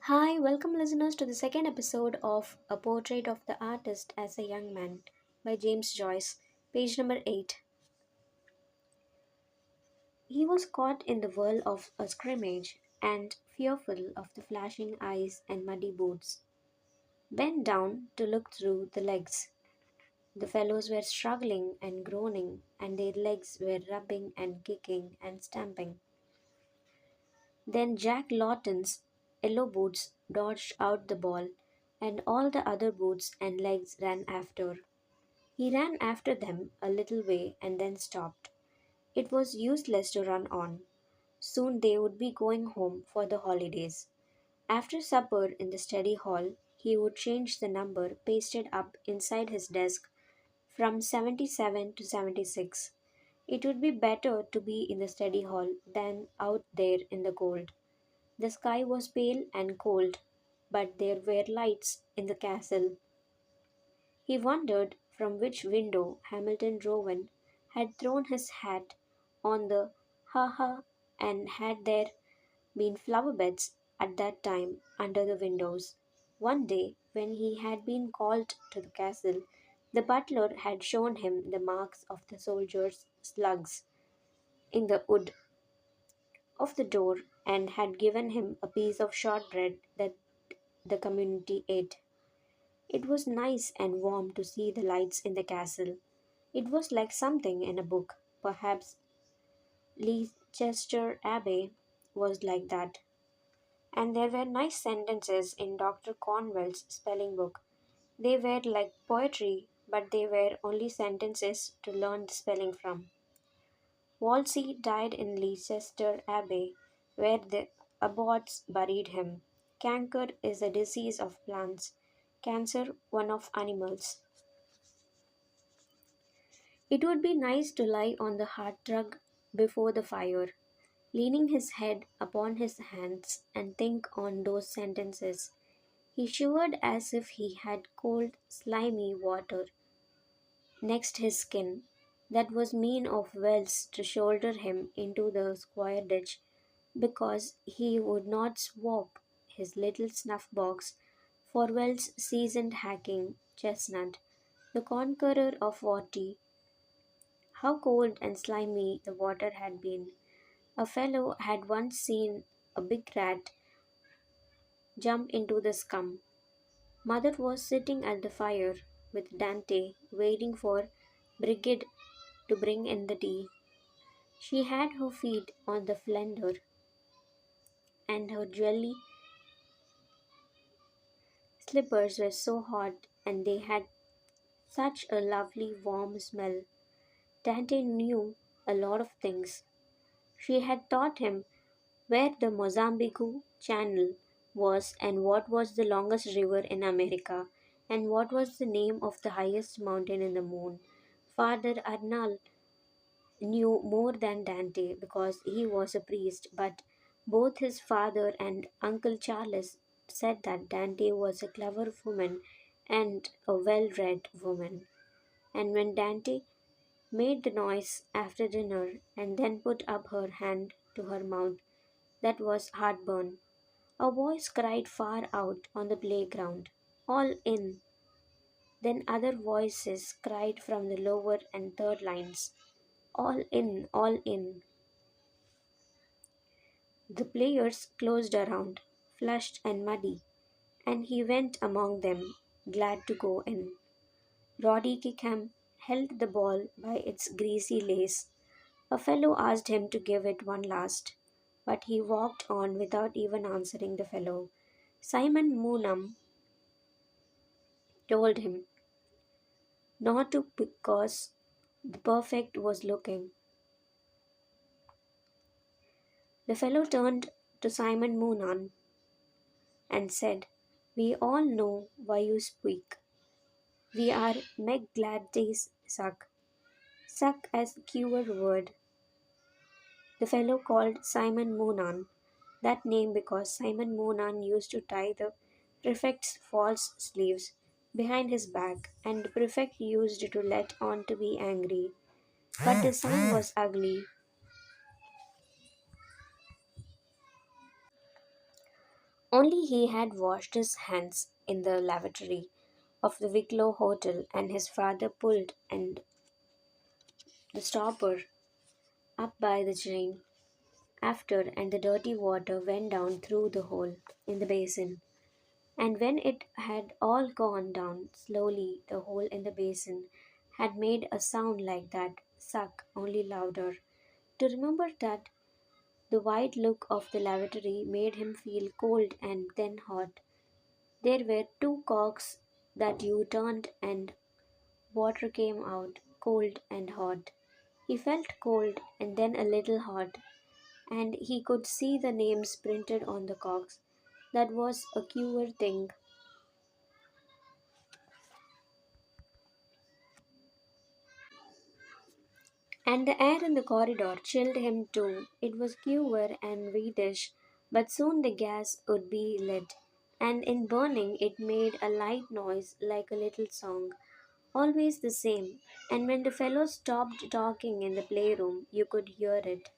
Hi, welcome listeners to the second episode of A Portrait of the Artist as a Young Man by James Joyce, page number 8. He was caught in the whirl of a scrimmage and fearful of the flashing eyes and muddy boots. Bent down to look through the legs. The fellows were struggling and groaning, and their legs were rubbing and kicking and stamping. Then Jack Lawton's yellow boots dodged out the ball, and all the other boots and legs ran after. He ran after them a little way and then stopped. It was useless to run on. Soon they would be going home for the holidays. After supper in the study hall, he would change the number pasted up inside his desk from 77 to 76. It would be better to be in the study hall than out there in the cold. The sky was pale and cold, but there were lights in the castle. He wondered from which window Hamilton Rowan had thrown his hat on the ha-ha, and had there been flower beds at that time under the windows. One day, when he had been called to the castle, the butler had shown him the marks of the soldiers' slugs in the wood of the door and had given him a piece of shortbread that the community ate. It was nice and warm to see the lights in the castle. It was like something in a book. Perhaps Leicester Abbey was like that. And there were nice sentences in Dr. Cornwell's spelling book. They were like poetry, but they were only sentences to learn the spelling from. Wolsey died in Leicester Abbey, where the abbots buried him. Canker is a disease of plants, cancer one of animals. It would be nice to lie on the hearthrug before the fire, leaning his head upon his hands and think on those sentences. He shivered as if he had cold, slimy water next his skin. That was mean of Wells to shoulder him into the square ditch because he would not swap his little snuff box for Wells' seasoned hacking chestnut, the conqueror of 40. How cold and slimy the water had been. A fellow had once seen a big rat jump into the scum. Mother was sitting at the fire with Dante, waiting for Brigid to bring in the tea. She had her feet on the fender, and her jelly slippers were so hot, and they had such a lovely warm smell. Dante knew a lot of things. She had taught him where the Mozambique Channel was, and what was the longest river in America, and what was the name of the highest mountain in the moon. Father Arnal knew more than Dante because he was a priest, but both his father and Uncle Charles said that Dante was a clever woman and a well read woman. And when Dante made the noise after dinner and then put up her hand to her mouth, that was heartburn. A voice cried far out on the playground, "All in!" Then other voices cried from the lower and third lines, "All in, all in." The players closed around, flushed and muddy, and he went among them, glad to go in. Roddy Kickham held the ball by its greasy lace. A fellow asked him to give it one last, but he walked on without even answering the fellow. Simon Moonam told him not to because the perfect was looking. The fellow turned to Simon Moonan and said, "We all know why you speak. We are Meg Gladys Suck. Suck as keyword word." The fellow called Simon Moonan that name because Simon Moonan used to tie the prefect's false sleeves behind his back, and the prefect used to let on to be angry. But the sign was ugly. Only he had washed his hands in the lavatory of the Wicklow Hotel, and his father pulled and the stopper up by the chain after, and the dirty water went down through the hole in the basin. And when it had all gone down slowly, the hole in the basin had made a sound like that suck, only louder. To remember that, the white look of the lavatory made him feel cold and then hot. There were two corks that you turned and water came out, cold and hot. He felt cold and then a little hot, and he could see the names printed on the corks. That was a queer thing. And the air in the corridor chilled him too. It was queer and reddish, but soon the gas would be lit, and in burning it made a light noise like a little song, always the same. And when the fellows stopped talking in the playroom, you could hear it.